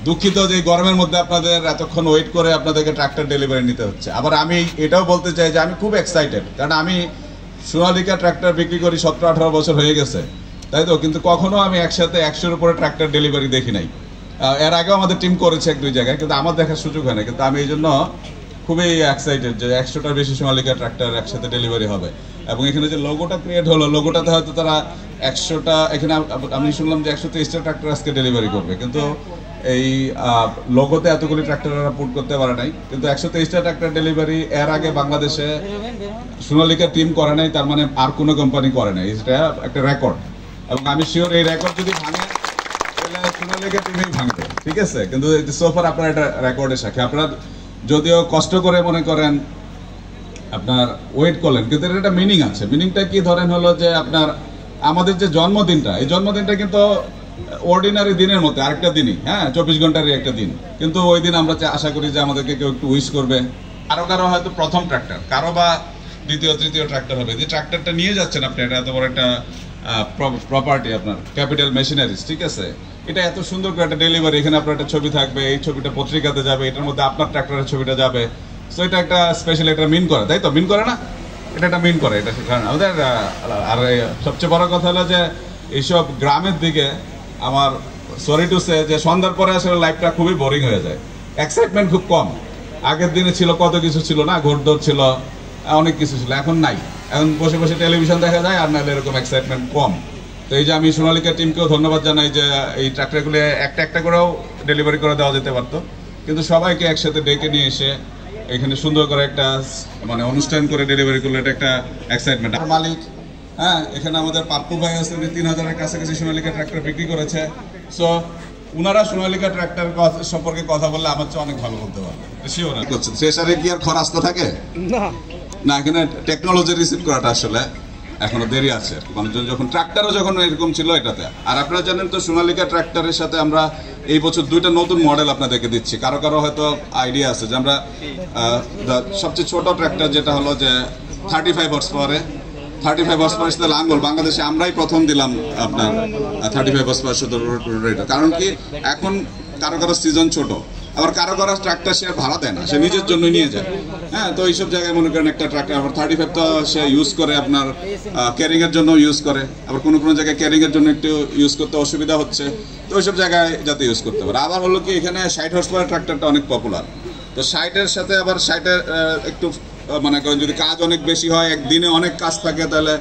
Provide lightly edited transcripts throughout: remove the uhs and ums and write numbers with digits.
দুঃখিত যে গরমের মধ্যে আপনাদের এতক্ষণ ওয়েট করে আপনাদেরকে ট্রাক্টর ডেলিভারি নিতে হচ্ছে। আবার আমি এটাও বলতে চাই যে আমি খুব এক্সাইটেড, কারণ আমি সোনালিকা ট্রাক্টর বিক্রি করি 17-18 বছর হয়ে গেছে, তাই তো, কিন্তু কখনো আমি একসাথে 100-র উপরে ট্রাক্টর ডেলিভারি দেখি নাই। এর আগেও আমাদের টিম করেছে 1-2 জায়গায়, কিন্তু আমার দেখার সুযোগ হয় না। কিন্তু আমি এই জন্য খুবই এক্সাইটেড যে 100টার বেশি সোনালিকা ট্রাক্টর একসাথে ডেলিভারি হবে। এবং এখানে যে লোগোটা ক্রিয়েট হলো, লোগোটাতে হয়তো তারা 100টা, এখানে আমি শুনলাম যে 130টা ট্রাক্টর আজকে ডেলিভারি করবে, কিন্তু এই লোগোতে এতগুলি ট্রাক্টর পুট করতে পারে নাই। কিন্তু 123টা ট্রাক্টর ডেলিভারি এর আগে বাংলাদেশে সোনালিকা টিম করে নাই, তার মানে আর কোনো কোম্পানি করে নাই। এটা একটা রেকর্ড, এবং আমি শিওর এই রেকর্ড যদি ভাঙে তাহলে সোনালিকা টিমই ভাঙবে, ঠিক আছে। কিন্তু সোফার আপনার এটা রেকর্ডের সাক্ষী। আপনারা যদিও কষ্ট করে মনে করেন আপনার ওয়েট করলেন, কিন্তু এর একটা মিনিং আছে। মিনিংটা কি ধরেন হলো যে আপনার আমাদের যে জন্মদিনটা, এই জন্মদিনটা কিন্তু অর্ডিনারি দিনের মতো আরেকটা দিনই, হ্যাঁ, 24 ঘন্টারই একটা দিন। কিন্তু ওই দিন আমরা আশা করি যে আমাদেরকে কেউ একটু উইশ করবে। কারো হয়তো প্রথম ট্রাক্টর, কারো বা দ্বিতীয় তৃতীয় ট্রাক্টর হবে। যে ট্রাক্টরটা নিয়ে যাচ্ছেন আপনি, এটা এত বড় একটা প্রপার্টি আপনার, ক্যাপিটাল মেশিনারিজ, ঠিক আছে। এটা এত সুন্দর করে একটা ডেলিভারি, এখানে আপনার একটা ছবি থাকবে, এই ছবিটা পত্রিকাতে যাবে, এটার মধ্যে আপনার ট্রাক্টরের ছবিটা যাবে। সো এটা একটা স্পেশাল, একটা মিন করে, তাই তো? মিন করে না, এটা একটা মিন করে, এটা কারণ আমাদের। আর সবচেয়ে বড় কথা হলো যে এইসব গ্রামের দিকে আমার সরি টু সে যে সন্ধ্যার পরে আসলে লাইফটা খুবই বোরিং হয়ে যায়, এক্সাইটমেন্ট খুব কম। আগের দিনে ছিল, কত কিছু ছিল না, ঘোড়দৌড় ছিল, অনেক কিছু ছিল, এখন নাই। এখন বসে বসে টেলিভিশন দেখা যায়, আর নাহলে এরকম এক্সাইটমেন্ট কম। তো এই যে আমি সোনালিকা টিমকেও ধন্যবাদ জানাই যে এই ট্রাক্টরগুলো একটা একটা করেও ডেলিভারি করে দেওয়া যেতে পারতো, কিন্তু সবাইকে একসাথে ডেকে নিয়ে এসে এখানে সুন্দর করে একটা মানে অনুষ্ঠান করে ডেলিভারি করলে এটা একটা এক্সাইটমেন্ট। মালিক, হ্যাঁ, এখানে আমাদের পাপ্পু ভাই আছে, 3000-এর কাছাকাছি সোনালিকা ট্রাক্টর বিক্রি করেছে। সো উনারা সোনালিকা ট্রাক্টর সম্পর্কে কথা বললে আমার চেয়ে অনেক ভালো বলতে পারবে। থ্রেশারে কি আর খরচ তো থাকে না, এখানে টেকনোলজি রিসিভ করাটা আসলে এখনো দেরি আছে। মানুষজন যখন ট্রাক্টরও যখন এরকম ছিল এটাতে। আর আপনারা জানেন তো সোনালিকা ট্রাক্টরের সাথে আমরা এই বছর 2টা নতুন মডেল আপনাদেরকে দিচ্ছি। কারো হয়তো আইডিয়া আছে যে আমরা সবচেয়ে ছোট ট্রাক্টর যেটা হলো যে 35 হর্স পাওয়ারে, 35 হর্স পাওয়ার সাথে লাঙ্গল বাংলাদেশে আমরাই প্রথম দিলাম আপনার 35 হর্স পাওয়ার সাথে রোটার। কারণ কি এখন কারো সিজন ছোট, আবার কারো ট্রাক্টর সে ভাড়া দেয় না, সে নিজের জন্য নিয়ে যায়। হ্যাঁ, তো এইসব জায়গায় মনে করেন একটা ট্রাক্টর আবার 35 তো সে ইউজ করে আপনার ক্যারিং এর জন্য ইউজ করে, আবার কোনো জায়গায় ক্যারিং এর জন্য একটু ইউজ করতে অসুবিধা হচ্ছে, তো ওইসব জায়গায় যাতে ইউজ করতে পারে। আবার হলো কি এখানে 60 হর্স পাওয়ার ট্রাক্টরটা অনেক পপুলার, তো 60-এর সাথে আবার 60-এর একটু মনে করেন যদি কাজ অনেক বেশি হয়, একদিনে অনেক কাজ থাকে, তাহলে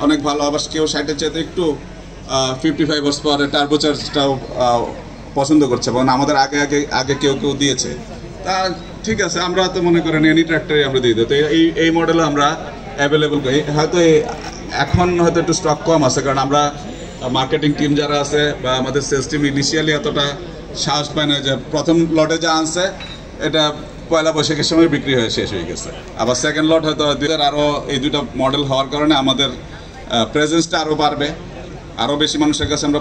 অনেক ভালো। আবার কেউ 60-এর চাইতে একটু 55 হর্স পাওয়ারের টার্বোচার্জটাও পছন্দ করছে, এবং আমাদের আগে কেউ দিয়েছে। তা ঠিক আছে, আমরা তো মনে করেন এনি ট্রাক্টরই আমরা দিয়ে দিই। তো এই মডেলও আমরা অ্যাভেলেবল করি। হয়তো এখন হয়তো একটু স্টক কম আছে, কারণ আমরা মার্কেটিং টিম যারা আছে বা আমাদের সেলস টিম ইনিশিয়ালি এতটা সাহস পায় না, যে প্রথম লটে যা আনছে এটা পয়লা বৈশাখের সময় বিক্রি হয়ে শেষ হয়ে গেছে। আবার সেকেন্ড লট হয়তো আরও এই 2টা মডেল হওয়ার কারণে আমাদের প্রেজেন্সটা আরও বাড়বে, আরও বেশি মানুষের কাছে আমরা